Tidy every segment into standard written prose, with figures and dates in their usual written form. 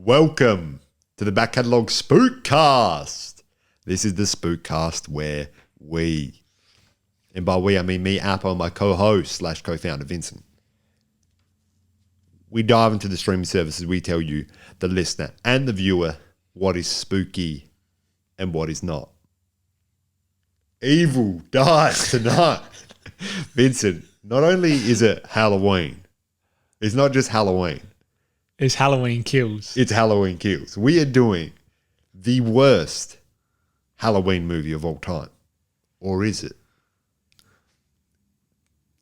Welcome to the Back Catalogue Spookcast. This is the Spookcast where we, and by we I mean me, Apple, and my co-host / co-founder Vincent, we dive into the streaming services. We tell you, the listener and the viewer, what is spooky and what is not. Evil dies tonight. Vincent, not only is it Halloween, it's not just Halloween. It's Halloween Kills. It's Halloween Kills. We are doing the worst Halloween movie of all time. Or is it?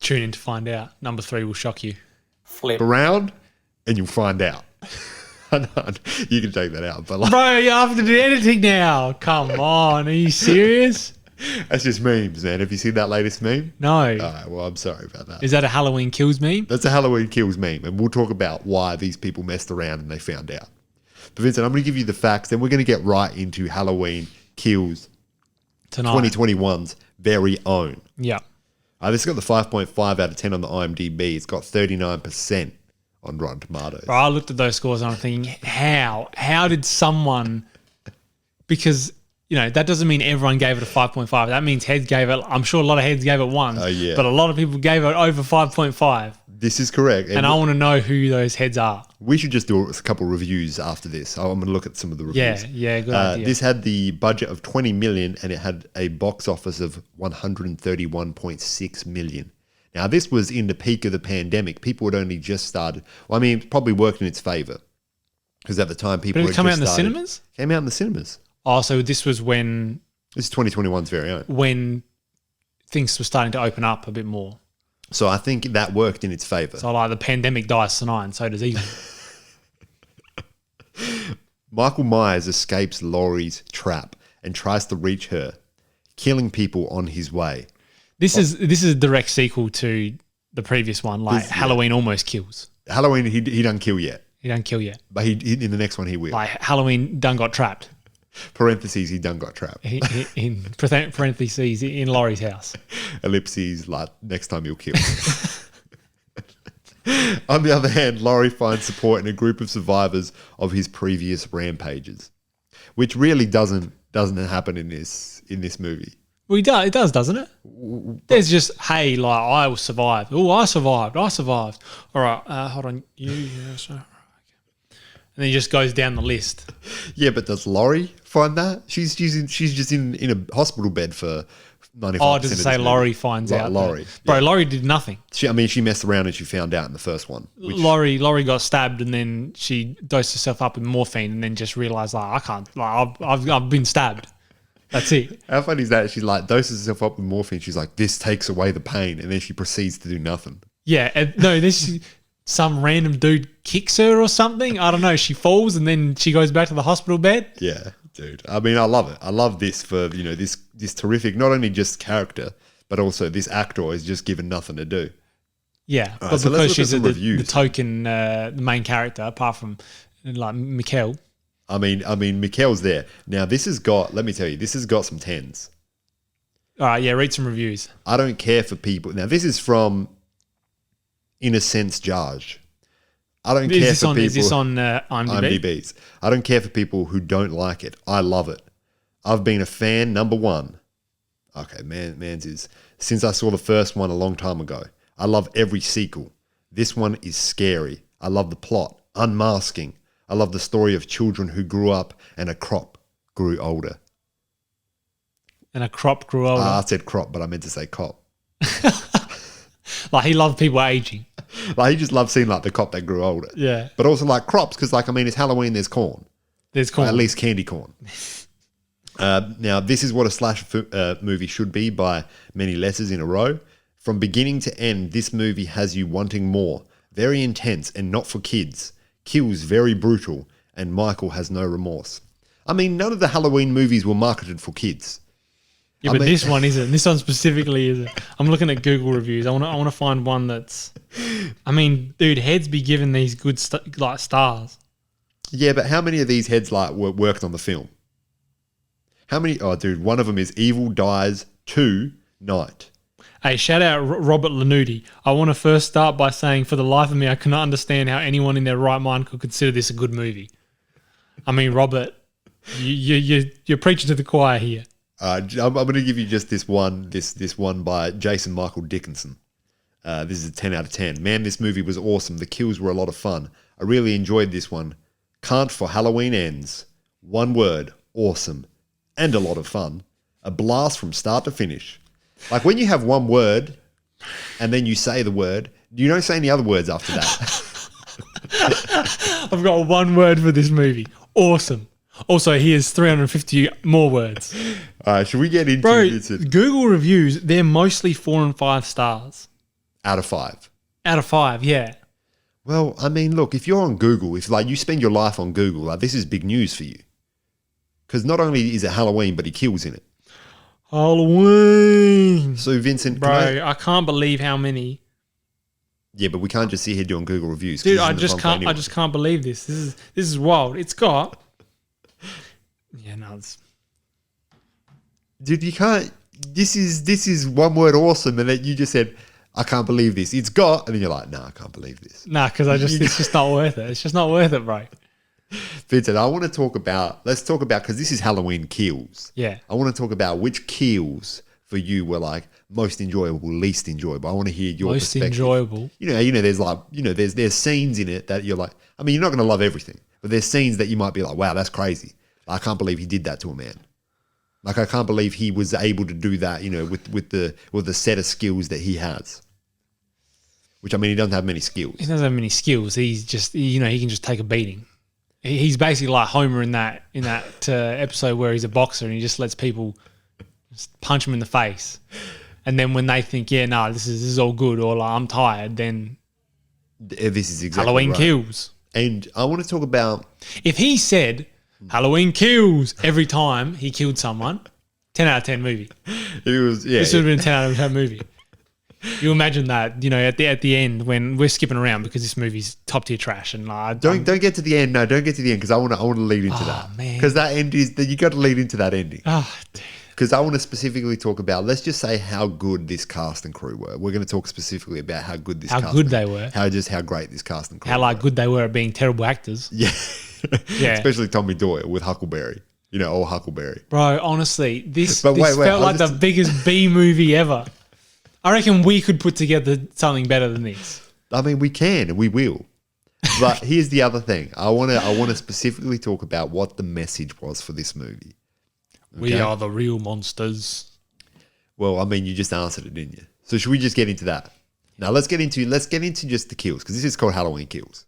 Tune in to find out. Number 3 will shock you. Flip around and you'll find out. You can take that out. But like, bro, you have to do editing now. Come on. Are you serious? That's just memes, man. Have you seen that latest meme? No. All right, well, I'm sorry about that. Is that a Halloween Kills meme? That's a Halloween Kills meme, and we'll talk about why these people messed around and they found out. But Vincent, I'm going to give you the facts, then we're going to get right into Halloween Kills Tonight. 2021's very own. Yeah. This has got the 5.5 out of 10 on the IMDb. It's got 39% on Rotten Tomatoes. Bro, I looked at those scores and I'm thinking, how? How did someone... Because... You know, that doesn't mean everyone gave it a 5.5. That means heads gave it, I'm sure a lot of heads gave it 1. Oh, yeah. But a lot of people gave it over 5.5. This is correct. And I want to know who those heads are. We should just do a couple of reviews after this. I'm going to look at some of the reviews. Yeah, good idea. This had the budget of 20 million and it had a box office of 131.6 million. Now, this was in the peak of the pandemic. People had only just started. Well, I mean, it probably worked in its favor. Because at the time, people Did it had come out just in the started. cinemas? Came out in the cinemas. Oh, so this was when... This is 2021's very own. When things were starting to open up a bit more. So I think that worked in its favor. So like the pandemic dies tonight and so does evil. Michael Myers escapes Laurie's trap and tries to reach her, killing people on his way. This is a direct sequel to the previous one, like Halloween Almost Kills. Halloween, he done kill yet. He don't kill yet. But he in the next one he will. Like Halloween done got trapped. Parentheses, he done got trapped. In parentheses, in Laurie's house. Ellipses, like next time you'll kill. On the other hand, Laurie finds support in a group of survivors of his previous rampages, which really doesn't happen in this movie. Well, it does, doesn't it? There's just, hey, like, I survived. Oh, I survived. All right, hold on. And then he just goes down the list. Yeah, but does Laurie find that? She's just in a hospital bed for 95%. Oh, does it say Laurie finds out? Laurie. Bro, Laurie did nothing. She messed around and she found out in the first one. Laurie got stabbed and then she dosed herself up with morphine and then just realised, like, I can't, like, I've been stabbed. That's it. How funny is that? She like doses herself up with morphine. She's like, this takes away the pain. And then she proceeds to do nothing. Yeah. And no, some random dude kicks her or something. I don't know. She falls and then she goes back to the hospital bed. Yeah, dude. I mean, I love it. I love this for, this terrific, not only just character, but also this actor is just given nothing to do. Yeah. Right, but so because she's the token, the main character, apart from like Mikkel. I mean, Mikkel's there. Now, let me tell you, this has got some 10s. All right. Yeah. Read some reviews. I don't care for people. Now, this is from... In a sense, Judge. I don't care for people... Is this on IMDb? IMDb's. I don't care for people who don't like it. I love it. I've been a fan, number 1. Okay, man's is... Since I saw the first one a long time ago. I love every sequel. This one is scary. I love the plot. Unmasking. I love the story of children who grew up and a crop grew older. And a crop grew older? I said crop, but I meant to say cop. Like he loved people aging. Like he just loved seeing like the cop that grew older. Yeah. But also like crops because like, I mean, it's Halloween, there's corn. There's corn. At least candy corn. Now, this is what a slasher movie should be by many letters in a row. From beginning to end, this movie has you wanting more. Very intense and not for kids. Kills very brutal and Michael has no remorse. I mean, none of the Halloween movies were marketed for kids. Yeah, but this one isn't. This one specifically isn't. I'm looking at Google reviews. I want to find one that's... I mean, dude, heads be given these good stars. Yeah, but how many of these heads like worked on the film? How many? Oh, dude, one of them is Evil Dies 2 Night. Hey, shout out Robert Lanuti. I want to first start by saying, for the life of me, I cannot understand how anyone in their right mind could consider this a good movie. I mean, Robert, you're preaching to the choir here. I'm going to give you just this one by Jason Michael Dickinson. This is a 10 out of 10. Man, this movie was awesome. The kills were a lot of fun. I really enjoyed this one. Can't for Halloween ends. One word, awesome. And a lot of fun. A blast from start to finish. Like when you have one word and then you say the word, you don't say any other words after that. I've got one word for this movie. Awesome. Also, here's 350 more words. All right, should we get into Bro, Google reviews, they're mostly 4 and 5 stars. Out of 5? Out of 5, yeah. Well, I mean, look, if you're on Google, if like you spend your life on Google, like this is big news for you. Because not only is it Halloween, but he kills in it. Halloween. So, Vincent, bro, I can't believe how many. Yeah, but we can't just sit here doing Google reviews. Dude, I just can't believe this. This is wild. It's got. Yeah, no, it's. Dude, you can't. This is one word awesome, and then you just said, "I can't believe this." It's got, and then you're like, "Nah, I can't believe this." Nah, because it's just not worth it. It's just not worth it, bro. Vincent, I want to talk about. Let's talk about because this is Halloween kills. Yeah. I want to talk about which kills for you were like most enjoyable, least enjoyable. I want to hear your perspective. Most enjoyable. You know, there's like, there's scenes in it that you're like, I mean, you're not going to love everything, but there's scenes that you might be like, wow, that's crazy. I can't believe he did that to a man. Like, I can't believe he was able to do that, with the set of skills that he has. Which, I mean, he doesn't have many skills. He doesn't have many skills. He's just, he can just take a beating. He's basically like Homer in that episode where he's a boxer and he just lets people just punch him in the face. And then when they think, yeah, no, this is all good, or like, I'm tired, then this is exactly Halloween right. kills. And I want to talk about... If he said Halloween kills every time he killed someone, 10 out of 10 movie. It was, yeah. This would have been a 10 out of 10 movie. You imagine that, at the end when we're skipping around because this movie's top tier trash, and don't get to the end. No, don't get to the end because I want to lead into that. Man, because that end is that you got to lead into that ending. Oh, because I want to specifically talk about. Let's just say how good this cast and crew were. We're going to talk specifically about how good this. How good they were. How great this cast and crew. How good they were at being terrible actors. Yeah, yeah. Especially Tommy Doyle with Huckleberry. Old Huckleberry. Bro, honestly, this felt like the biggest B movie ever. I reckon we could put together something better than this. I mean, we can and we will. But here's the other thing. I want to specifically talk about what the message was for this movie. Okay? We are the real monsters. Well, I mean, you just answered it, didn't you? So should we just get into that? Now let's get into just the kills, because this is called Halloween Kills.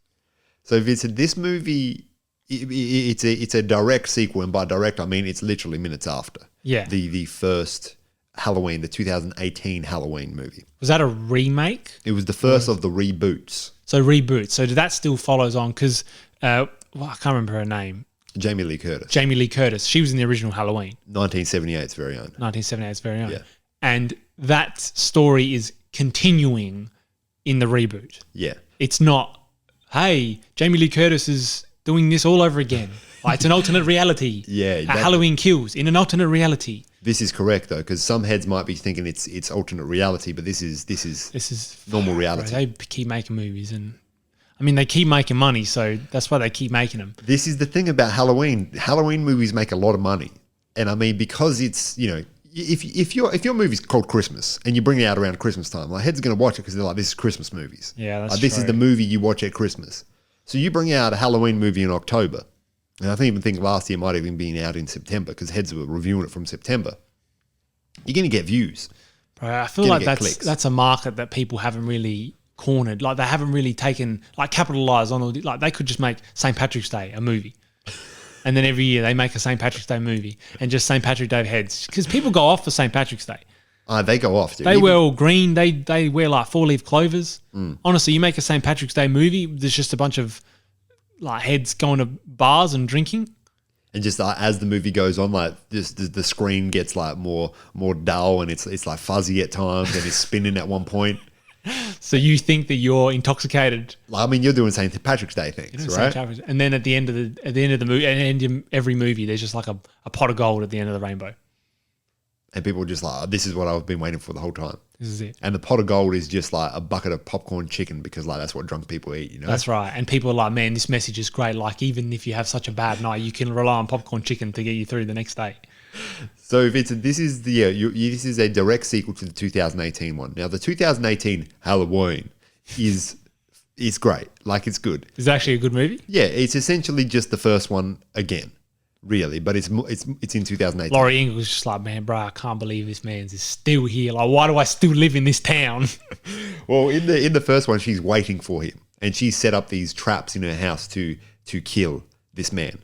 So Vincent, this movie, it's a direct sequel, and by direct I mean it's literally minutes after. Yeah. The first Halloween, the 2018 Halloween movie. Was that a remake? It was the first of the reboots. So reboot. So that still follows on because I can't remember her name. Jamie Lee Curtis. Jamie Lee Curtis. She was in the original Halloween. 1978's very own. 1978's very own. Yeah. And that story is continuing in the reboot. Yeah. It's not, hey, Jamie Lee Curtis is doing this all over again. Like, it's an alternate reality. Yeah. Halloween Kills in an alternate reality. This is correct though, because some heads might be thinking it's alternate reality, but this is normal reality. Bro, they keep making movies, and I mean they keep making money, so that's why they keep making them. This is the thing about Halloween. Halloween movies make a lot of money, and I mean because it's if your movie's called Christmas and you bring it out around Christmas time, like heads are going to watch it because they're like, this is Christmas movies. Yeah, that's like, this is the movie you watch at Christmas. So you bring out a Halloween movie in October. And I even think last year might have even been out in September because heads were reviewing it from September. You're going to get views. Bro, I feel like that's a market that people haven't really cornered. Like they haven't really capitalized on all. Like they could just make St. Patrick's Day a movie, and then every year they make a St. Patrick's Day movie and just St. Patrick's Day heads because people go off for St. Patrick's Day. They go off. Dude. They wear all green. They wear like 4-leaf clovers. Honestly, you make a St. Patrick's Day movie. There's just a bunch of like heads going to bars and drinking, and just as the movie goes on, like the screen gets like more dull, and it's like fuzzy at times, and it's spinning at one point. So you think that you're intoxicated? I mean, you're doing St. Patrick's Day things, right? And then at the end of the movie, and end of every movie, there's just like a pot of gold at the end of the rainbow. And people are just like, oh, this is what I've been waiting for the whole time. This is it. And the pot of gold is just like a bucket of popcorn chicken because like that's what drunk people eat, you know? That's right. And people are like, man, this message is great. Like, even if you have such a bad night, you can rely on popcorn chicken to get you through the next day. So this is a direct sequel to the 2018 one. Now, the 2018 Halloween is great. Like, it's good. Is it actually a good movie? Yeah, it's essentially just the first one again, really. But it's in 2018. Laurie Ingalls was just like, man, bro, I can't believe this man's is still here. Like, why do I still live in this town? Well, in the first one, she's waiting for him, and she set up these traps in her house to kill this man.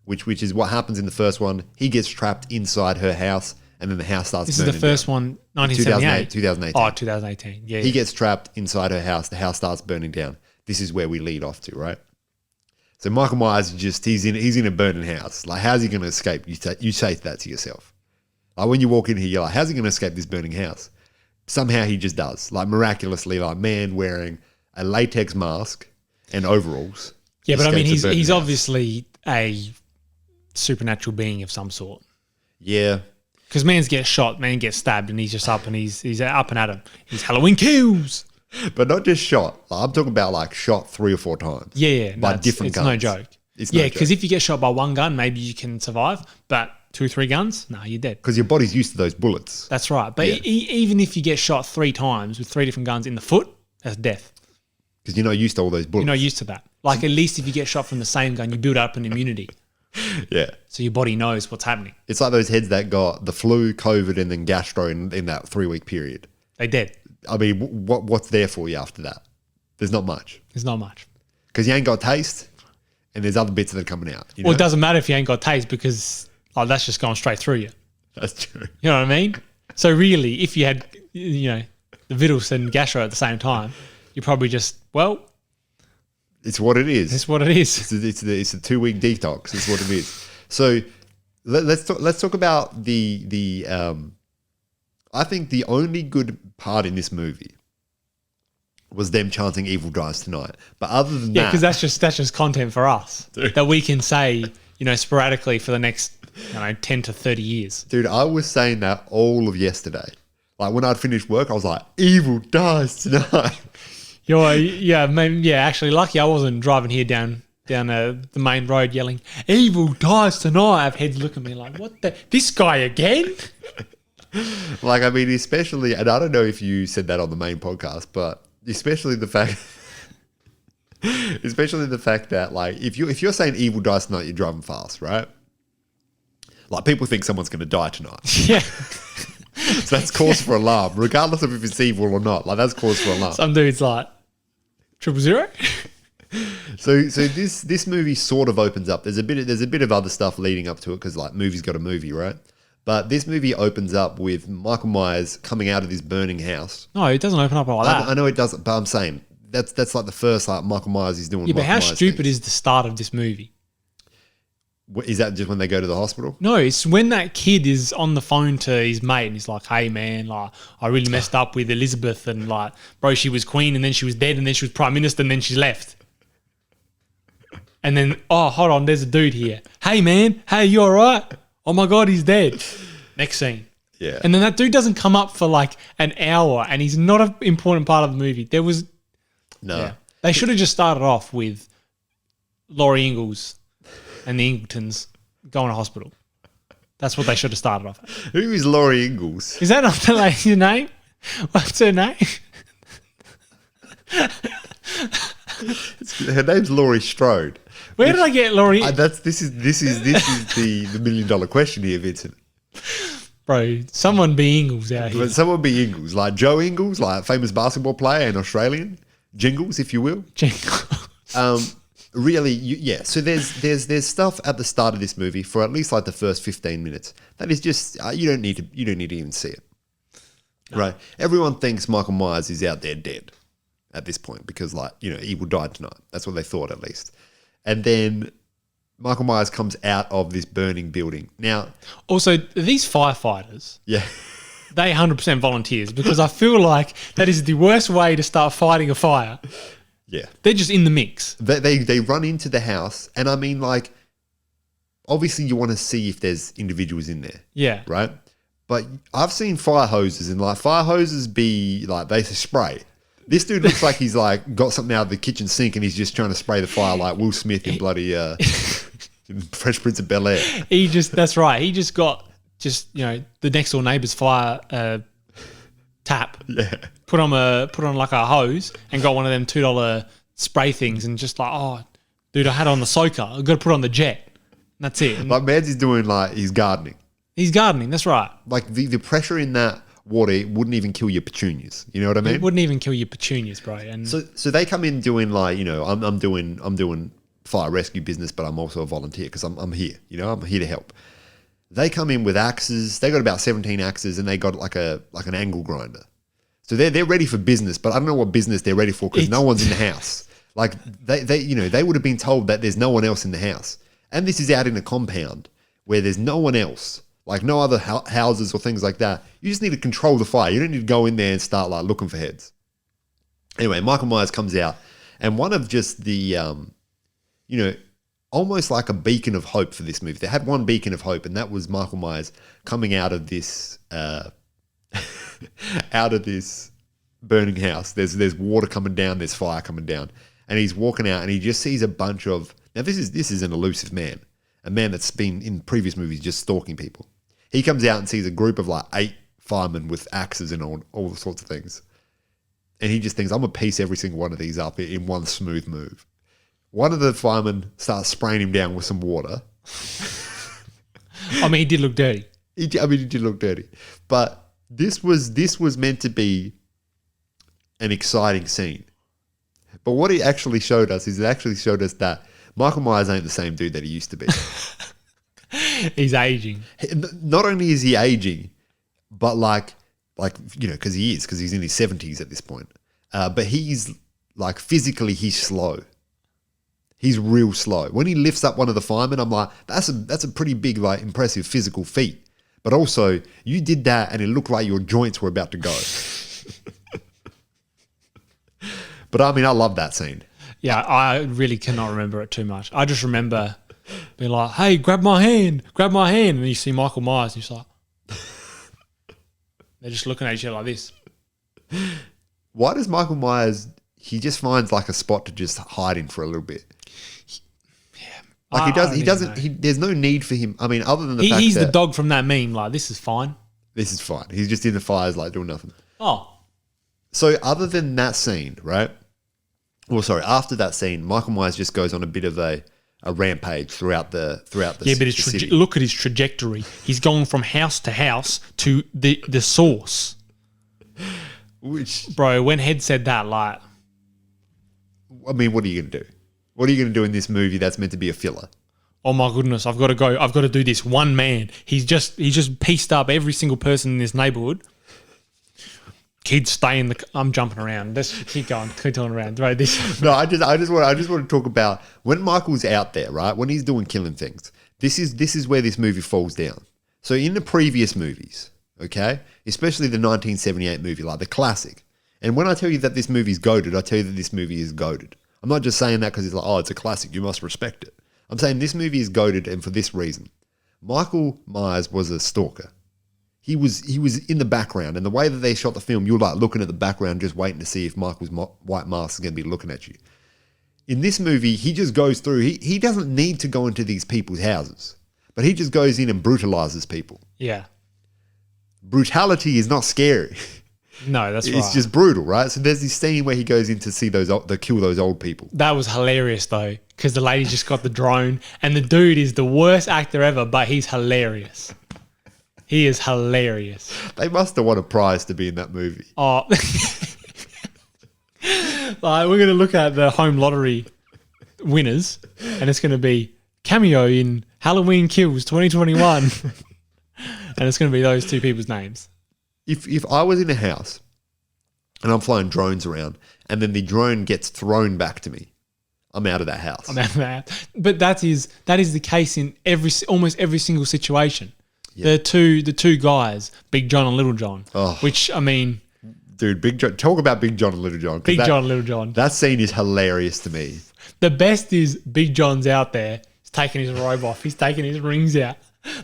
Which is what happens in the first one. He gets trapped inside her house, and then the house starts burning down. This is the first one, 1978? 2018. Oh, 2018. Yeah. He gets trapped inside her house. The house starts burning down. This is where we lead off to, right? So Michael Myers he's in a burning house. Like, how's he going to escape? You say that to yourself. Like, when you walk in here, you're like, how's he going to escape this burning house? Somehow he just does. Like, miraculously, like, man wearing a latex mask and overalls. Yeah, but I mean, he's obviously a supernatural being of some sort. Yeah. Because man gets shot, man gets stabbed, and he's just up and he's up and at him. He's Halloween Kills. But not just shot. Like, I'm talking about like shot 3 or 4 times. Yeah. By different guns. It's no joke. Yeah, because if you get shot by one gun, maybe you can survive. But 2, 3 guns, no, you're dead. Because your body's used to those bullets. That's right. But even if you get shot 3 times with 3 different guns in the foot, that's death. Because you're not used to all those bullets. You're not used to that. Like, at least if you get shot from the same gun, you build up an immunity. Yeah. So your body knows what's happening. It's like those heads that got the flu, COVID, and then gastro in that 3-week period. They dead. I mean, what's there for you after that? There's not much. There's not much. Because you ain't got taste, and there's other bits that are coming out. Well, it doesn't matter if you ain't got taste because that's just going straight through you. That's true. You know what I mean? So really, if you had, the virus and gastro at the same time, you probably just, it's what it is. It's what it is. It's a 2-week detox. It's what it is. So let's talk about the I think the only good part in this movie was them chanting "Evil dies tonight." But other than that, because that's just content for us that we can say, sporadically for the next 10 to 30 years. Dude, I was saying that all of yesterday. Like, when I'd finished work, I was like, "Evil dies tonight." Actually, lucky I wasn't driving here down the main road yelling, "Evil dies tonight." I have heads looking at me like, what this guy again? Like, I mean, especially, and I don't know if you said that on the main podcast, but especially the fact that, like, if you're saying evil dies tonight, you're driving fast, right? Like, people think someone's going to die tonight. Yeah. So that's cause for alarm, regardless of if it's evil or not. Like, that's cause for alarm. Some dude's like, 000? So this movie sort of opens up. There's a bit of other stuff leading up to it because, like, movie's got a movie, right? But this movie opens up with Michael Myers coming out of this burning house. No, it doesn't open up like that. I know it doesn't, but I'm saying that's like the first, like, Michael Myers is doing. Yeah, but Michael how Myers stupid things. is the start of this movie? Is that just when they go to the hospital? No, it's when that kid is on the phone to his mate and he's like, "Hey man, like, I really messed up with Elizabeth, and like, bro, she was queen and then she was dead and then she was prime minister and then she left." And then, oh, hold on, there's a dude here. "Hey man, hey, you all right? Oh my God, he's dead." Next scene. Yeah. And then that dude doesn't come up for like an hour and he's not an important part of the movie. There was... No. Yeah. They should have just started off with Laurie Ingalls and the Ingletons going to hospital. That's what they should have started off at. Who is Laurie Ingalls? Is that not the lady's name? What's her name? Her name's Laurie Strode. Where did I get Laurie? This is the $1 million question here, Vincent. Bro, someone be Ingalls out here. But someone be Ingalls, like Joe Ingalls, like famous basketball player and Australian. Jingles, if you will. Jingles. Really, yeah. So there's stuff at the start of this movie for at least like the first 15 minutes that is just you don't need to even see it, no. Right? Everyone thinks Michael Myers is out there dead at this point because, like, evil died tonight. That's what they thought, at least. And then Michael Myers comes out of this burning building. Now, also, these firefighters, yeah, they 100% volunteers because I feel like that is the worst way to start fighting a fire. Yeah. They're just in the mix. They run into the house, and I mean, like, obviously you want to see if there's individuals in there. Yeah. Right? But I've seen fire hoses, and like fire hoses be like they spray. This dude looks like he's like got something out of the kitchen sink and he's just trying to spray the fire like Will Smith in bloody Fresh Prince of Bel-Air. That's right. He just got the next door neighbour's fire tap. Yeah. Put on like a hose and got one of them $2 spray things and just like, oh, dude, I had it on the soaker. I've got to put it on the jet. And that's it. And like Mads is doing like he's gardening. He's gardening. That's right. Like the pressure in that water wouldn't even kill your petunias. You know what I mean? It wouldn't even kill your petunias, bro. And so they come in doing like, I'm doing fire rescue business, but I'm also a volunteer because I'm here. I'm here to help. They come in with axes. They got about 17 axes and they got like an angle grinder. So they're ready for business, but I don't know what business they're ready for because no one's in the house. Like they would have been told that there's no one else in the house, and this is out in a compound where there's no one else. Like no other houses or things like that. You just need to control the fire. You don't need to go in there and start like looking for heads. Anyway, Michael Myers comes out and one of just the, almost like a beacon of hope for this movie. They had one beacon of hope and that was Michael Myers coming out of this, burning house. There's water coming down. There's fire coming down. And he's walking out and he just sees a bunch of, now this is an elusive man. A man that's been in previous movies just stalking people. He comes out and sees a group of like 8 firemen with axes and all sorts of things. And he just thinks, I'm going to piece every single one of these up in one smooth move. One of the firemen starts spraying him down with some water. I mean, he did look dirty. He did look dirty. But this was meant to be an exciting scene. But what he actually showed us is that Michael Myers ain't the same dude that he used to be. He's aging. Not only is he aging, but because he's in his 70s at this point. But he's like physically he's slow. He's real slow. When he lifts up one of the firemen, I'm like, that's a pretty big, like impressive physical feat. But also, you did that and it looked like your joints were about to go. But I mean, I love that scene. Yeah, I really cannot remember it too much. I just remember being like, hey, grab my hand. And you see Michael Myers and you're like, they're just looking at each other like this. Why does Michael Myers, he just finds like a spot to just hide in for a little bit? Like there's no need for him. I mean, other than the fact he's that the dog from that meme, like, this is fine. This is fine. He's just in the fires like doing nothing. Oh. So other than that scene, right? Well, sorry, after that scene, Michael Myers just goes on a bit of a rampage throughout the city. Look at his trajectory. He's gone from house to house to the source. Which, bro, when Head said that, like, I mean, what are you going to do? What are you going to do in this movie that's meant to be a filler? Oh my goodness, I've got to go. I've got to do this. One man. He's just pieced up every single person in this neighborhood. Kids stay in the. I'm jumping around. Let's keep going. Keep going around. Right, this. No, I just want to talk about when Michael's out there, right? When he's doing killing things. This is where this movie falls down. So in the previous movies, okay, especially the 1978 movie, like the classic. And when I tell you that this movie's goated, I tell you that this movie is goated. I'm not just saying that because it's like, oh, it's a classic. You must respect it. I'm saying this movie is goated, and for this reason, Michael Myers was a stalker. He was in the background, and the way that they shot the film, you're like looking at the background, just waiting to see if Michael's white mask is going to be looking at you. In this movie, he just goes through. He doesn't need to go into these people's houses, but he just goes in and brutalizes people. Yeah. Brutality is not scary. No, that's right. It's just brutal, right? So there's this scene where he goes in to see kill those old people. That was hilarious though, because the lady just got the drone, and the dude is the worst actor ever, but he's hilarious. He is hilarious. They must have won a prize to be in that movie. Oh, like, we're going to look at the home lottery winners, and it's going to be cameo in Halloween Kills 2021, and it's going to be those two people's names. If I was in a house and I'm flying drones around, and then the drone gets thrown back to me, I'm out of that house. I'm out of that. But that is the case in almost every single situation. Yeah. The two guys, Big John and Little John, which, I mean... Dude, Big John, talk about Big John and Little John. Big John and Little John. That scene is hilarious to me. The best is Big John's out there. He's taking his robe off. He's taking his rings out.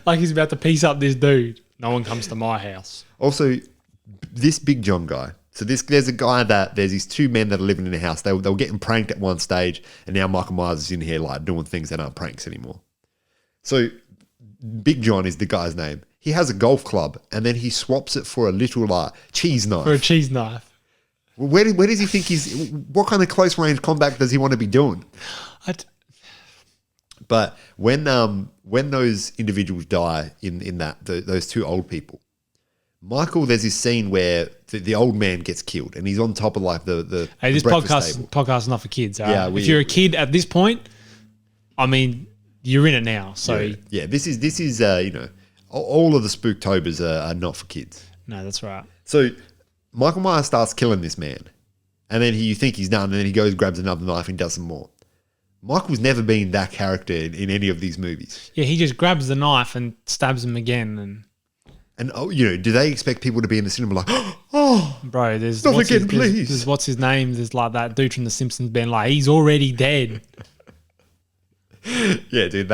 Like he's about to piece up this dude. No one comes to my house. Also, this Big John guy. So there's a guy there's these two men that are living in a house. They were getting pranked at one stage, and now Michael Myers is in here like doing things that aren't pranks anymore. So Big John is the guy's name. He has a golf club, and then he swaps it for a little cheese knife. For a cheese knife. Where does he think what kind of close range combat does he want to be doing? But when those individuals die in those two old people, Michael, there's this scene where the old man gets killed, and he's on top of like the Hey, this breakfast table. podcast is not for kids. Yeah, if you're a kid at this point, I mean, you're in it now. So yeah, this is all of the Spooktobers are not for kids. No, that's right. So Michael Myers starts killing this man, and then you think he's done, and then he goes, grabs another knife, and does some more. Michael's never been that character in any of these movies. Yeah, he just grabs the knife and stabs him again, and do they expect people to be in the cinema like, oh, bro? There's not again, please. There's what's his name? There's like that dude from The Simpsons being like, he's already dead. Yeah, dude.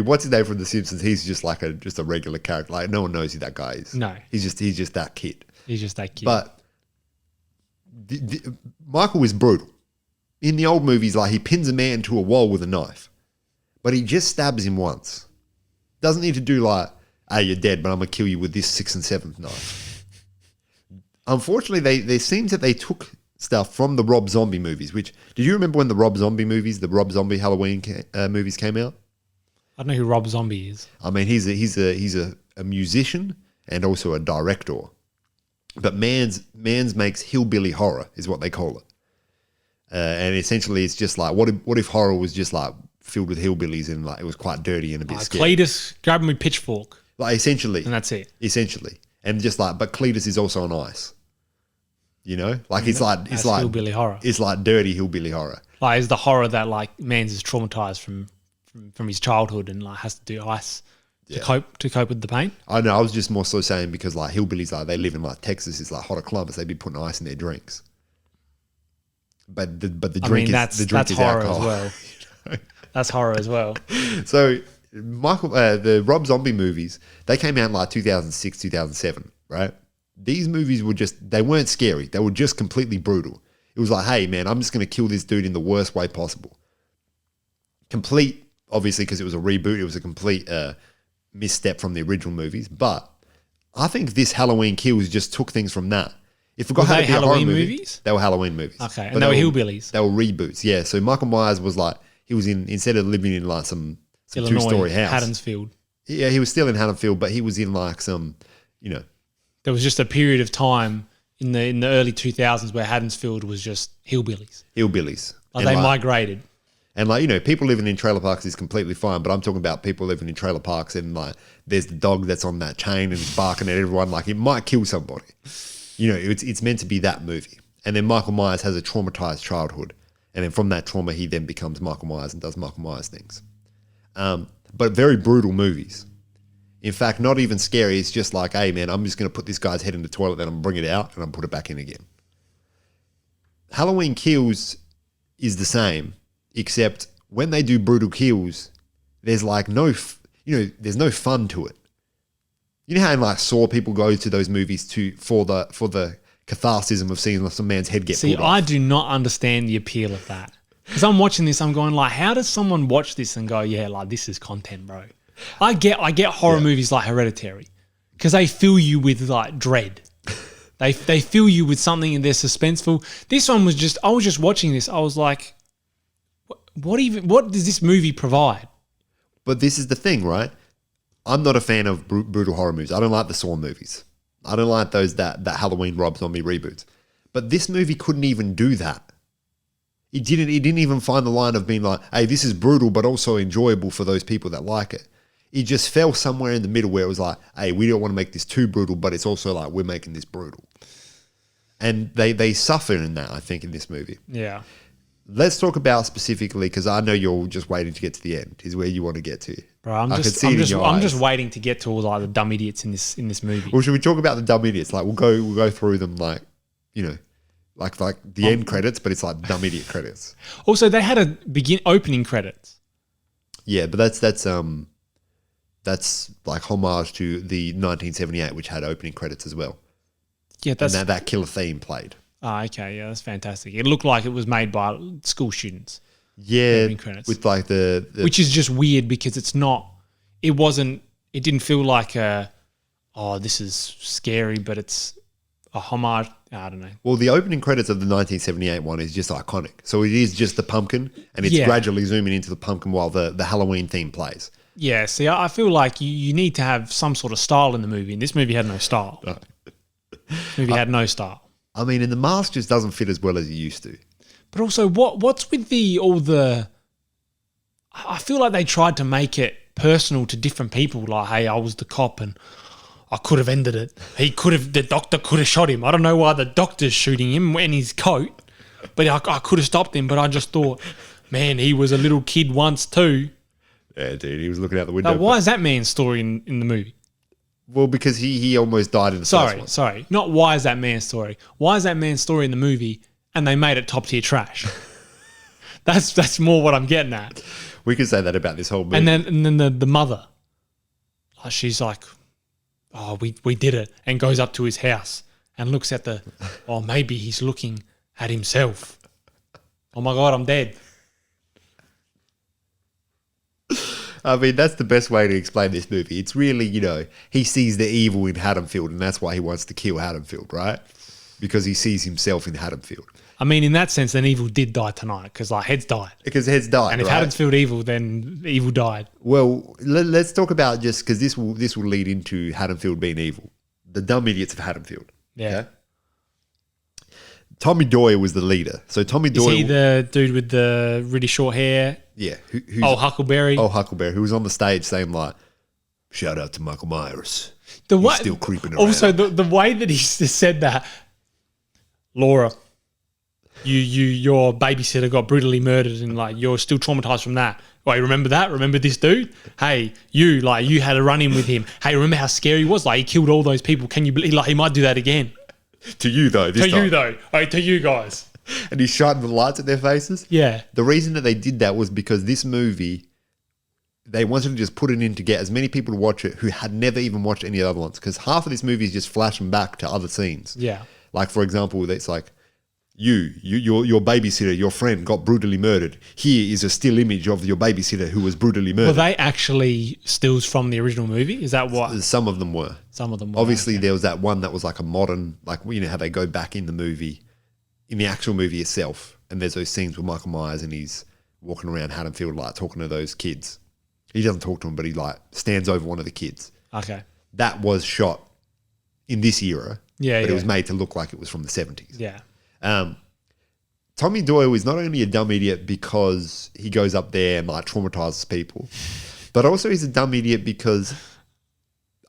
What's his name from The Simpsons? He's just like a regular character. Like no one knows who that guy is. No, he's just that kid. He's just that kid. But Michael is brutal. In the old movies, like he pins a man to a wall with a knife, but he just stabs him once. Doesn't need to do like, hey, you're dead, but I'm gonna kill you with this 6th and 7th knife. Unfortunately, there seems that they took stuff from the Rob Zombie movies. Which did you remember when the Rob Zombie Halloween movies came out? I don't know who Rob Zombie is. I mean, he's a musician and also a director. But Mans makes hillbilly horror, is what they call it. And essentially, it's just like, what if horror was just like filled with hillbillies and like it was quite dirty and a bit scary? Cletus, grab him with pitchfork. Like essentially. And that's it. Essentially. And just like, but Cletus is also on ice. You know? Like it's like hillbilly horror. It's like dirty hillbilly horror. Like it's the horror that like Mans is traumatized from his childhood and like has to do ice. To cope with the pain. I know. I was just more so saying because like hillbillies, like they live in like Texas, it's like hotter climates. They'd be putting ice in their drinks. But the drink that's is horror alcohol. as well. That's horror as well. So the Rob Zombie movies, they came out in like 2006, 2007, right? These movies they weren't scary. They were just completely brutal. It was like, hey man, I'm just going to kill this dude in the worst way possible. Complete, obviously, because it was a reboot. It was a complete misstep from the original movies, but I think this Halloween Kills just took things from that. It forgot how to be a horror movie. Movies? They were Halloween movies. Okay, and they were hillbillies. They were reboots, yeah. So Michael Myers was like, he was instead of living in like some Illinois, two-story house. Haddonfield. Yeah, he was still in Haddonfield, but he was in like some, There was just a period of time in the early 2000s where Haddonfield was just hillbillies. Like they migrated. And like, people living in trailer parks is completely fine, but I'm talking about people living in trailer parks and like there's the dog that's on that chain and it's barking at everyone like it might kill somebody. It's meant to be that movie. And then Michael Myers has a traumatized childhood. And then from that trauma, he then becomes Michael Myers and does Michael Myers things. But very brutal movies. In fact, not even scary. It's just like, hey man, I'm just going to put this guy's head in the toilet, then I'm going to bring it out and I'm put it back in again. Halloween Kills is the same. Except when they do brutal kills, there's like there's no fun to it. You know how in like Saw people go to those movies for the catharsism of seeing some man's head get pulled off. I do not understand the appeal of that. Because I'm watching this, I'm going like, how does someone watch this and go, yeah, like this is content, bro? I get horror movies like Hereditary because they fill you with like dread. They fill you with something and they're suspenseful. This one was I was just watching this. I was like, what does this movie provide? But this is the thing, right? I'm not a fan of brutal horror movies. I don't like the Saw movies. I don't like those that Halloween Rob Zombie reboots. But this movie couldn't even do that. It didn't even find the line of being like, hey, this is brutal but also enjoyable for those people that like it. It just fell somewhere in the middle where it was like, hey, we don't want to make this too brutal, but it's also like we're making this brutal. And they suffer in that, I think, in this movie. Yeah. Let's talk about specifically, because I know you're just waiting to get to the end, is where you want to get to. Bro, I'm just waiting to get to all like the dumb idiots in this movie. Well, should we talk about the dumb idiots? Like we'll go through them like the end credits, but it's like dumb idiot credits. Also, they had opening credits. Yeah, but that's That's like homage to the 1978, which had opening credits as well. Yeah, that's and that killer theme played. Oh, okay, yeah, that's fantastic. It looked like it was made by school students. Yeah, opening credits. with like the which is just weird because it's not. It didn't feel like this is scary, but it's a homage. I don't know. Well, the opening credits of the 1978 one is just iconic. So it is just the pumpkin, and it's gradually zooming into the pumpkin while the Halloween theme plays. Yeah, see, I feel like you need to have some sort of style in the movie, and this movie had no style. No. This movie had no style. I mean, and the mask just doesn't fit as well as it used to. But also, what's with all the... I feel like they tried to make it personal to different people. Like, hey, I was the cop and I could have ended it. The doctor could have shot him. I don't know why the doctor's shooting him in his coat, but I could have stopped him. But I just thought, man, he was a little kid once too. Yeah, dude, he was looking out the window. Now, why is that man's story in the movie? Well, because he almost died in the first one. Sorry. Not why is that man's story. Why is that man's story in the movie and they made it top tier trash? That's more what I'm getting at. We could say that about this whole movie. And then the mother, she's like, oh, we did it, and goes up to his house and looks at maybe he's looking at himself. Oh my God, I'm dead. I mean, that's the best way to explain this movie. It's really, he sees the evil in Haddonfield, and that's why he wants to kill Haddonfield, right? Because he sees himself in Haddonfield. I mean, in that sense, then evil did die tonight because Heads died. Because Heads died, and if right? Haddonfield evil, then evil died. Well, let's talk about just because this will lead into Haddonfield being evil. The dumb idiots of Haddonfield. Yeah. Okay? Tommy Doyle was the leader. So Tommy Doyle... Is he the dude with the really short hair? Yeah. Huckleberry. Huckleberry, who was on the stage saying like, shout out to Michael Myers. He's still creeping around. Also, the way that he said that, Laura, your babysitter got brutally murdered and you're still traumatized from that. Wait, remember that? Remember this dude? Hey, you had a run-in with him. Hey, remember how scary he was? He killed all those people. Can you believe he might do that again? To you though. To you guys. And he's shining the lights at their faces. Yeah. The reason that they did that was because this movie, they wanted to just put it in to get as many people to watch it who had never even watched any other ones. Because half of this movie is just flashing back to other scenes. Yeah. Like, for example, it's like, your babysitter, your friend got brutally murdered. Here is a still image of your babysitter who was brutally murdered. Were they actually stills from the original movie? Is that what? Some of them were. Obviously, there was that one that was like a modern, how they go back in the movie, in the actual movie itself. And there's those scenes with Michael Myers and he's walking around Haddonfield, talking to those kids. He doesn't talk to them, but he stands over one of the kids. Okay. That was shot in this era. Yeah, but it was made to look like it was from the 70s. Yeah. Tommy Doyle is not only a dumb idiot because he goes up there and traumatizes people, but also he's a dumb idiot because,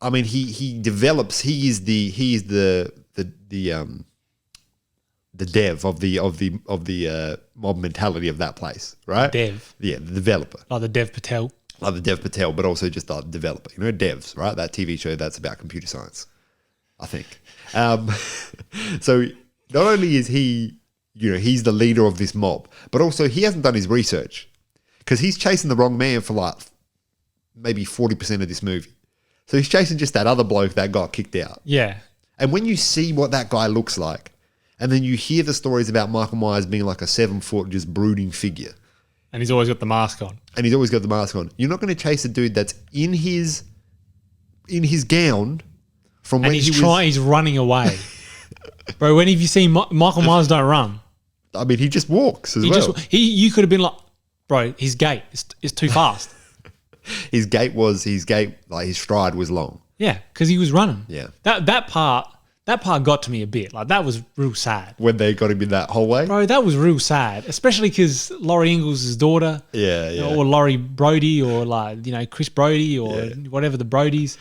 I mean, he develops. He is the dev of the mob mentality of that place, right? Dev. Yeah, the developer. Like the Dev Patel. Like the Dev Patel, but also just the developer. Devs, right? That TV show that's about computer science, I think. So not only is he, he's the leader of this mob, but also he hasn't done his research because he's chasing the wrong man for maybe 40% of this movie. So he's chasing just that other bloke that got kicked out. Yeah. And when you see what that guy looks like, and then you hear the stories about Michael Myers being like a 7-foot just brooding figure. And he's always got the mask on. You're not going to chase a dude that's in his gown from when he's running away. Bro, when have you seen Michael Myers don't run? I mean, he just walks as well. You could have been like, bro, his gait is too fast. his stride was long. Yeah, because he was running. Yeah. That part got to me a bit. That was real sad. When they got him in that hallway? Bro, that was real sad. Especially because Laurie Ingalls' daughter. Yeah, yeah. Or Laurie Brody or Chris Brody or whatever the Brodies.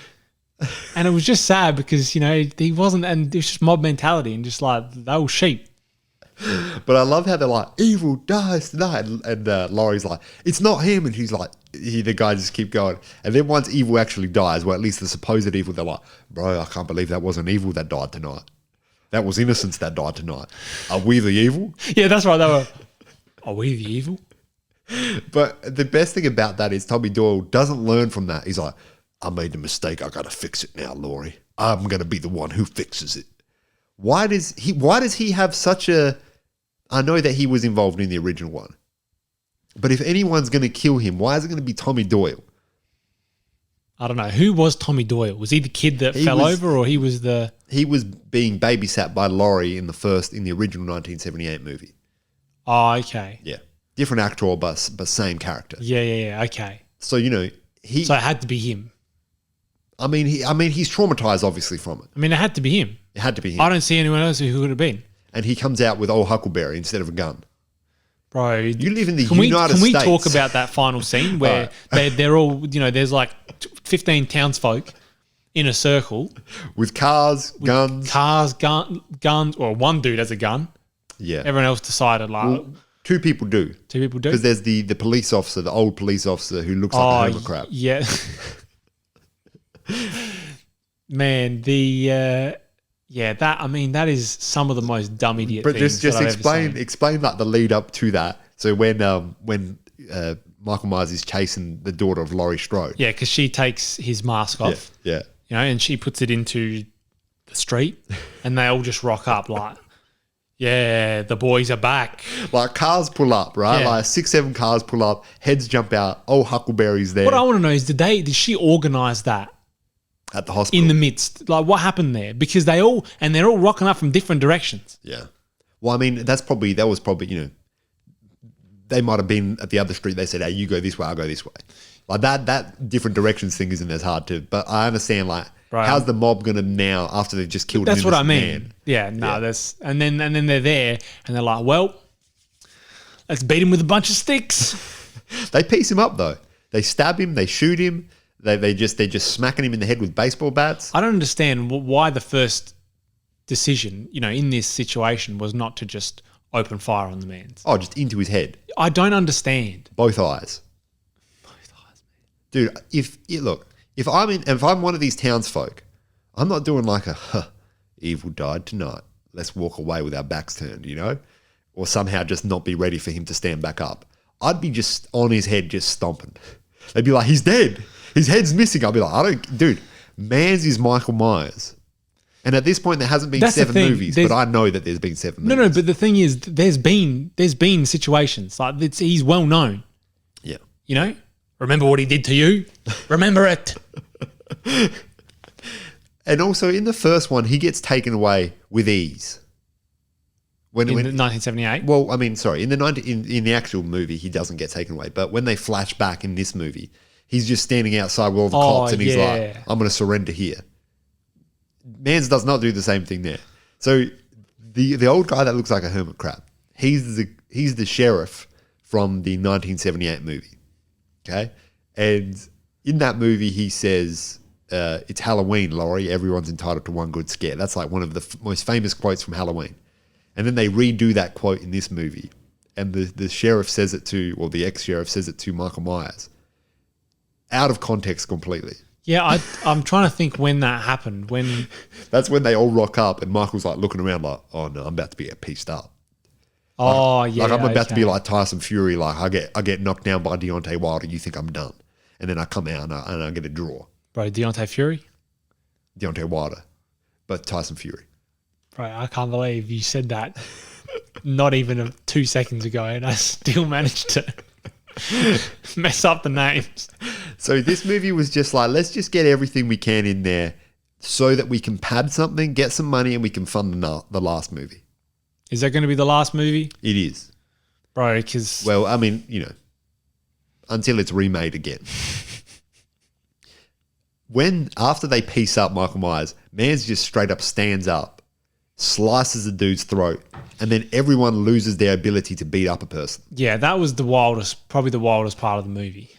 And it was just sad because, he wasn't, and it was just mob mentality and just they were sheep. But I love how they're like, evil dies tonight. And Laurie's like, it's not him. And he's like, the guy just keep going. And then once evil actually dies, well, at least the supposed evil, they're like, bro, I can't believe that wasn't evil that died tonight. That was innocence that died tonight. Are we the evil? Yeah, that's right. They were, are we the evil? But the best thing about that is Tommy Doyle doesn't learn from that. He's like, I made a mistake. I got to fix it now, Laurie. I'm going to be the one who fixes it. Why does he have such a... I know that he was involved in the original one. But if anyone's going to kill him, why is it going to be Tommy Doyle? I don't know. Who was Tommy Doyle? Was he the kid that fell over, or he was the... He was being babysat by Laurie in the original 1978 movie. Oh, okay. Yeah. Different actor, but same character. Yeah. Okay. So, you know, So it had to be him. I mean, he's traumatized, obviously, from it. I mean, it had to be him. It had to be him. I don't see anyone else who would have been. And he comes out with old Huckleberry instead of a gun. Bro, you live in the United States. Can we talk about that final scene where they're all, you know, there's like 15 townsfolk in a circle. With cars, guns. Guns, or one dude has a gun. Yeah. Everyone else decided like... Well, two people do. Two people do? Because there's the police officer, the old police officer who looks like a hermit crab. Yeah. Man, that is some of the most dumb idiot things. But just explain like the lead up to that. So when Michael Myers is chasing the daughter of Laurie Strode. Yeah, because she takes his mask off. Yeah. You know, and she puts it into the street, and they all just rock up like, yeah, the boys are back. Like cars pull up, right? Yeah. Like 6-7 cars pull up, heads jump out, old Huckleberry's there. What I want to know is, did she organise that? At the hospital. In the midst. Like, what happened there? Because they're all rocking up from different directions. Yeah. Well, I mean, that was probably, you know, they might have been at the other street. They said, hey, you go this way, I'll go this way. Like that different directions thing isn't as hard to, but I understand, like, right. How's the mob going to now, after they've just killed an innocent man? That's what I mean. Yeah, no, and then they're there and they're like, well, let's beat him with a bunch of sticks. They piece him up though. They stab him, they shoot him. They're just smacking him in the head with baseball bats. I don't understand why the first decision, you know, in this situation was not to just open fire on the man. Oh, just into his head. I don't understand. Both eyes. Dude, if I'm one of these townsfolk, I'm not doing like evil died tonight. Let's walk away with our backs turned, you know? Or somehow just not be ready for him to stand back up. I'd be just on his head just stomping. They'd be like, he's dead. His head's missing. I'll be like, dude, Mans is Michael Myers. And at this point, there hasn't been 7 movies, but I know that there's been 7 movies. No, but the thing is, there's been situations. Like, he's well known. Yeah. You know? Remember what he did to you? Remember it. And also, in the first one, he gets taken away with ease. In 1978? Well, I mean, sorry. In the actual movie, he doesn't get taken away. But when they flash back in this movie, he's just standing outside with all the cops and he's like, I'm going to surrender here. Mans does not do the same thing there. So the old guy that looks like a hermit crab, he's the sheriff from the 1978 movie. Okay? And in that movie, he says, it's Halloween, Laurie. Everyone's entitled to one good scare. That's like one of the most famous quotes from Halloween. And then they redo that quote in this movie. And the sheriff says it to, or the ex-sheriff says it to Michael Myers. Out of context completely. Yeah, I'm trying to think when that happened. When That's when they all rock up and Michael's like looking around like, oh no, I'm about to be pieced up. Oh, like, yeah. Like I'm about to be like Tyson Fury. Like I get knocked down by Deontay Wilder. You think I'm done. And then I come out and I get a draw. Bro, Deontay Fury? Deontay Wilder. But Tyson Fury. Bro, I can't believe you said that not even 2 seconds ago and I still managed to mess up the names. So this movie was just like, let's just get everything we can in there so that we can pad something, get some money, and we can fund the last movie. Is that going to be the last movie? It is. Bro, because... Well, I mean, you know, until it's remade again. After they piece up Michael Myers, Mans just straight up stands up, slices the dude's throat, and then everyone loses their ability to beat up a person. Yeah, that was probably the wildest part of the movie.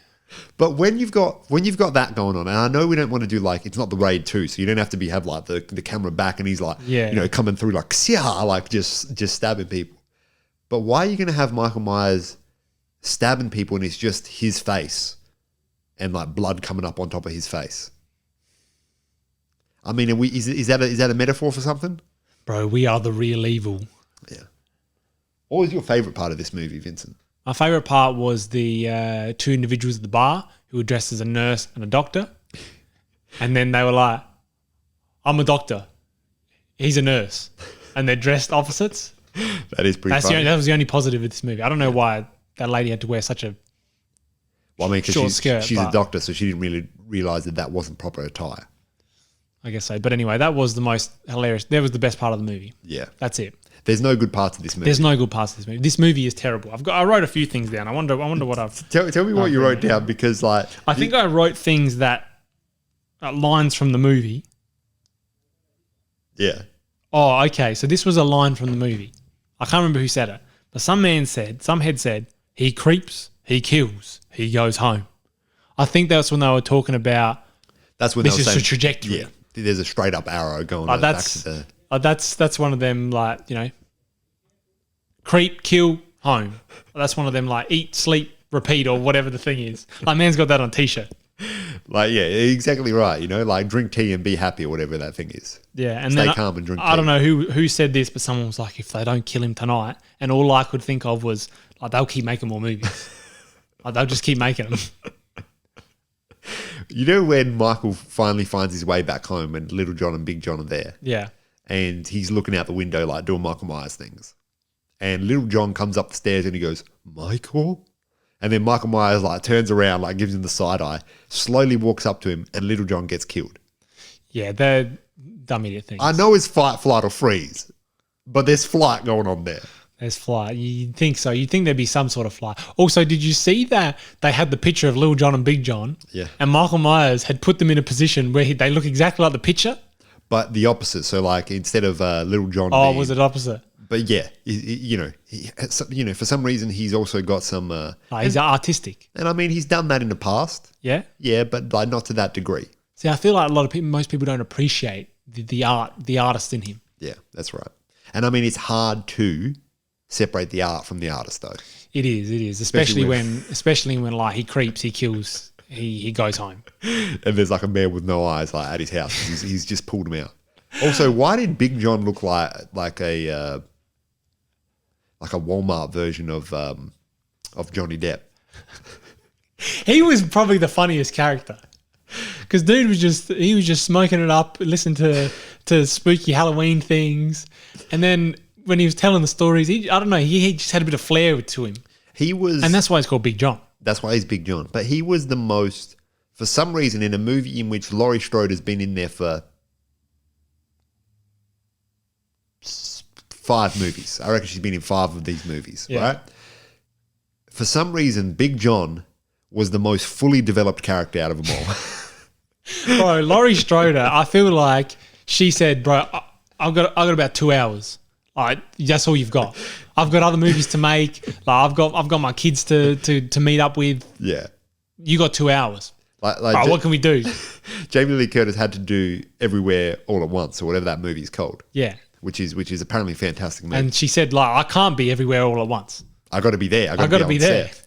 But when you've got that going on, and I know we don't want to do like, it's not the Raid 2, so you don't have to have like the camera back and he's like, you know, coming through like, like just stabbing people. But why are you going to have Michael Myers stabbing people and it's just his face and like blood coming up on top of his face? I mean, is that a metaphor for something? Bro, we are the real evil. Yeah. What was your favourite part of this movie, Vincent? My favourite part was the 2 individuals at the bar who were dressed as a nurse and a doctor. And then they were like, I'm a doctor. He's a nurse. And they're dressed opposites. That is pretty funny. That was the only positive of this movie. I don't know why that lady had to wear such a short skirt. She's a doctor, so she didn't really realise that wasn't proper attire. I guess so. But anyway, that was the most hilarious. That was the best part of the movie. Yeah. That's it. There's no good parts of this movie. There's no good parts of this movie. This movie is terrible. I wrote a few things down. I wonder what I've... Tell me what you wrote down, because like... I think I wrote things that... lines from the movie. Yeah. Oh, okay. So this was a line from the movie. I can't remember who said it. But some head said, he creeps, he kills, he goes home. I think that's when they were talking about... That's when this they were saying... This is a trajectory. Yeah. There's a straight up arrow going back to the... That's one of them, like, you know, creep, kill, home. That's one of them, like, eat, sleep, repeat, or whatever the thing is. Like, man's got that on a t-shirt. Like, yeah, exactly right. You know, like drink tea and be happy, or whatever that thing is. Yeah, and stay then calm and drink tea. I don't know who said this, but someone was like, if they don't kill him tonight, and all I could think of was, like, they'll keep making more movies. Like, they'll just keep making them. You know when Michael finally finds his way back home and Little John and Big John are there? Yeah. And he's looking out the window, like doing Michael Myers things. And Little John comes up the stairs and he goes, Michael? And then Michael Myers like turns around, like gives him the side eye, slowly walks up to him, and Little John gets killed. Yeah, they're dumb idiot things. I know it's fight, flight, or freeze, but there's flight going on there. There's flight. You'd think so. You'd think there'd be some sort of flight. Also, did you see that they had the picture of Little John and Big John? Yeah. And Michael Myers had put them in a position where they look exactly like the picture? But the opposite. So like instead of Little John Oh, was it opposite? But yeah, for some reason he's also got some... he's artistic. And I mean, he's done that in the past. Yeah? Yeah, but like not to that degree. See, I feel like most people don't appreciate the artist in him. Yeah, that's right. And I mean, it's hard to separate the art from the artist, though. It is, especially when like he creeps, he kills, he goes home. And there's like a man with no eyes like at his house. He's just pulled him out. Also, why did Big John look like a Walmart version of Johnny Depp? He was probably the funniest character, because dude was just smoking it up, listening to spooky Halloween things, and then when he was telling the stories, he just had a bit of flair to him. And that's why it's called Big John. That's why he's Big John. But he was the most, for some reason, in a movie in which Laurie Strode's been in there for 5 movies. I reckon she's been in 5 of these movies, right? For some reason, Big John was the most fully developed character out of them all. Bro, Laurie Strode, I feel like she said, bro, I've got about 2 hours. Like, that's all you've got. I've got other movies to make. Like, I've got my kids to meet up with. Yeah. You got 2 hours. Like what can we do? Jamie Lee Curtis had to do Everywhere All at Once, or whatever that movie's called. Yeah. Which is apparently a fantastic movie. And she said, like, I can't be everywhere all at once. I got to be there. I got to be there. Set.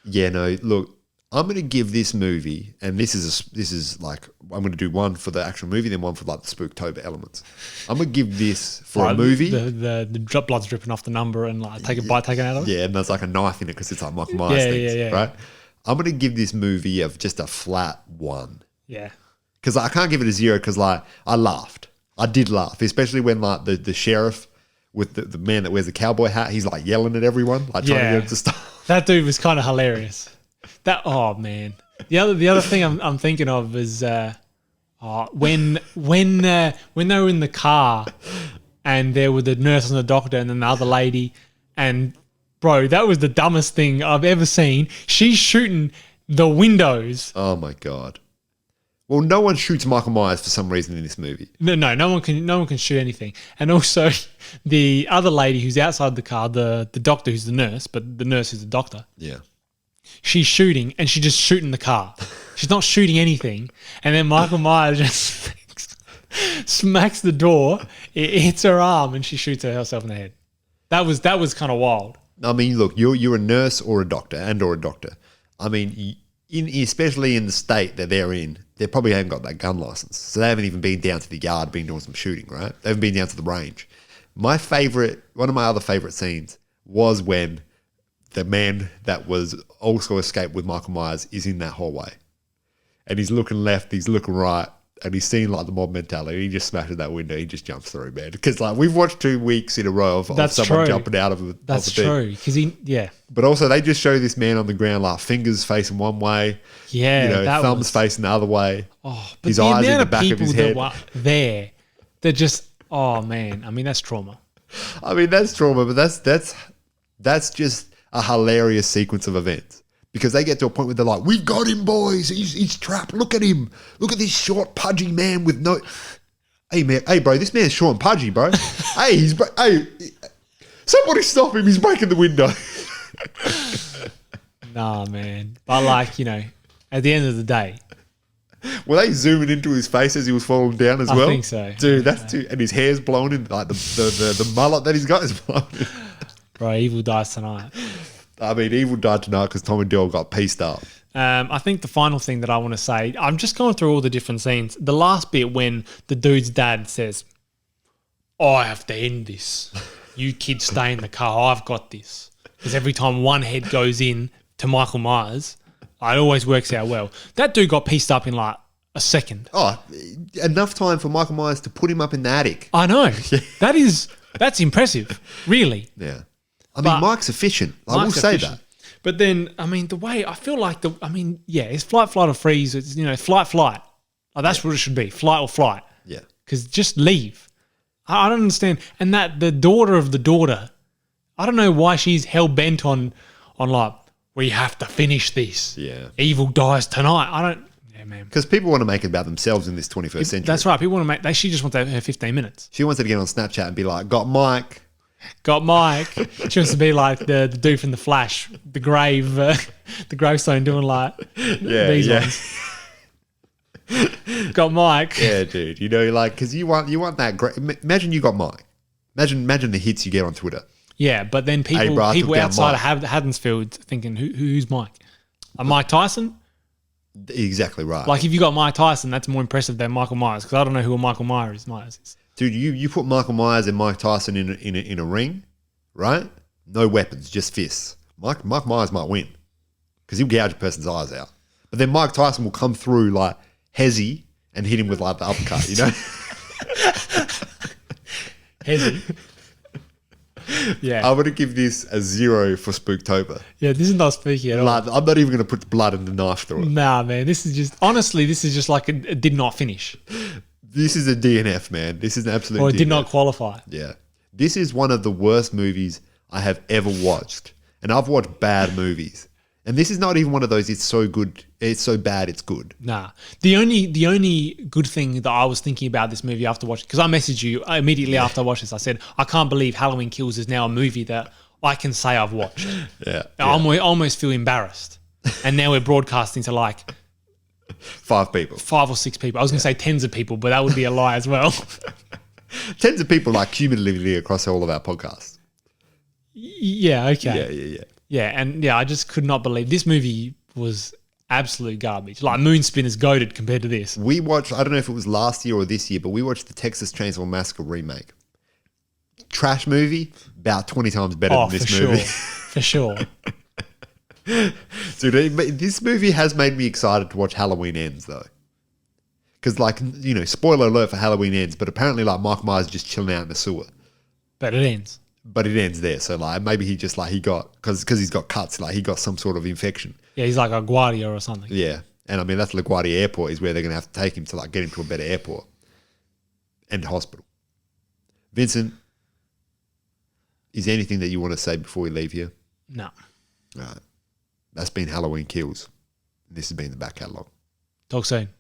Yeah, no, look, I'm going to give this movie, and this is like, I'm going to do one for the actual movie, then one for like the Spooktober elements. I'm going to give this for a movie. The blood's dripping off the number and like take a bite taken out of it. Yeah, and there's like a knife in it because it's like Michael Myers things, right? I'm going to give this movie just a flat 1. Yeah. Because I can't give it a 0 because like I laughed. I did laugh, especially when like the sheriff with the man that wears the cowboy hat, he's like yelling at everyone, like trying to get him to stop. That dude was kind of hilarious. Oh man. The other thing I'm thinking of is when they were in the car and there were the nurse and the doctor and then the other lady, and bro, that was the dumbest thing I've ever seen. She's shooting the windows. Oh my God. Well, no one shoots Michael Myers for some reason in this movie. No one can shoot anything. And also the other lady who's outside the car, the doctor who's the nurse, but the nurse is the doctor. Yeah. She's shooting and she's just shooting the car. She's not shooting anything. And then Michael Myers just smacks the door, it hits her arm, and she shoots herself in the head. That was kind of wild. I mean, look, you're a nurse or a doctor. I mean, especially in the state that they're in, they probably haven't got that gun license. So they haven't even been down to the yard, been doing some shooting, right? They haven't been down to the range. One of my other favorite scenes was when the man that was also escaped with Michael Myers is in that hallway. And he's looking left, he's looking right, and he's seen like the mob mentality. He just smashes that window. He just jumps through, man. Because like we've watched 2 weeks in a row of someone jumping out of a That's thing. true. Because But also they just show this man on the ground like fingers facing one way. Yeah, thumbs facing the other way. Oh, but his eyes in the back of his head. That were there, they're just. Oh man, I mean that's trauma. I mean that's trauma, but that's just a hilarious sequence of events. Because they get to a point where they're like, "We've got him, boys. He's trapped. Look at him. Look at this short, pudgy man with no." Hey man, hey bro, this man's short and pudgy, bro. Hey, somebody stop him. He's breaking the window. Nah, man. But like at the end of the day, were they zooming into his face as he was falling down as well? I think so, dude. That's too. And his hair's blown in, like the mullet that he's got is blown in. Bro, evil dies tonight. I mean, evil died tonight because Tom and Dale got pieced up. I think the final thing that I want to say, I'm just going through all the different scenes. The last bit when the dude's dad says, "I have to end this. You kids stay in the car. I've got this." Because every time one head goes in to Michael Myers, it always works out well. That dude got pieced up in like a second. Oh, enough time for Michael Myers to put him up in the attic. I know. That's impressive, really. Yeah. I mean, Mike's efficient. I will say that. But then, I mean, the way I feel like it's flight, flight or freeze. It's, flight. Like, that's what it should be. Flight or flight. Yeah. Because just leave. I don't understand. And that the daughter of the daughter, I don't know why she's hell-bent on like, we have to finish this. Yeah. Evil dies tonight. Yeah, man. Because people want to make it about themselves in this 21st century. That's right. People want to make, she just wants her 15 minutes. She wants to get on Snapchat and be like, got Mike. Got Mike. She wants to be like the dude from The Flash, the gravestone doing like these ones. Got Mike. Yeah, dude. Because you want that great. Imagine you got Mike. Imagine the hits you get on Twitter. Yeah, but then people outside of Haddonsfield thinking, who's Mike? Mike Tyson? Exactly right. Like if you got Mike Tyson, that's more impressive than Michael Myers because I don't know who a Michael Myers is. Dude, you put Michael Myers and Mike Tyson in a ring, right? No weapons, just fists. Mike Myers might win because he'll gouge a person's eyes out. But then Mike Tyson will come through like hezzy and hit him with like the uppercut, Hezzy. Yeah. I'm going to give this a 0 for Spooktober. Yeah, this is not spooky at all. I'm not even going to put the blood and the knife through it. Nah, man. This is just like it did not finish. This is a DNF, man. This is an absolute Or it DNF. did not qualify. Yeah. This is one of the worst movies I have ever watched. And I've watched bad movies. And this is not even one of those, it's so good, it's so bad, it's good. Nah. The only good thing that I was thinking about this movie after watching, because I messaged you immediately after I watched this, I said, I can't believe Halloween Kills is now a movie that I can say I've watched. Yeah. I almost feel embarrassed. And now we're broadcasting to like 5 people. 5 or 6 people. I was going to say tens of people, but that would be a lie as well. Tens of people like cumulatively across all of our podcasts. Yeah, okay. Yeah. Yeah, and I just could not believe this movie was absolute garbage. Like Moonspinner's goated compared to this. We watched, I don't know if it was last year or this year, but we watched the Texas Chainsaw Massacre remake. Trash movie, about 20 times better than this movie. For sure. Dude, this movie has made me excited to watch Halloween Ends though. Because spoiler alert for Halloween Ends, but apparently like Mike Myers just chilling out in the sewer. But it ends. But it ends there. So like maybe he just like he got, because he's got cuts, like he got some sort of infection. Yeah, he's like a Guardia or something. Yeah. And I mean, that's LaGuardia Airport is where they're going to have to take him to like get him to a better airport and hospital. Vincent, is there anything that you want to say before we leave here? No. All right. That's been Halloween Kills. This has been the Back Catalogue. Talk soon.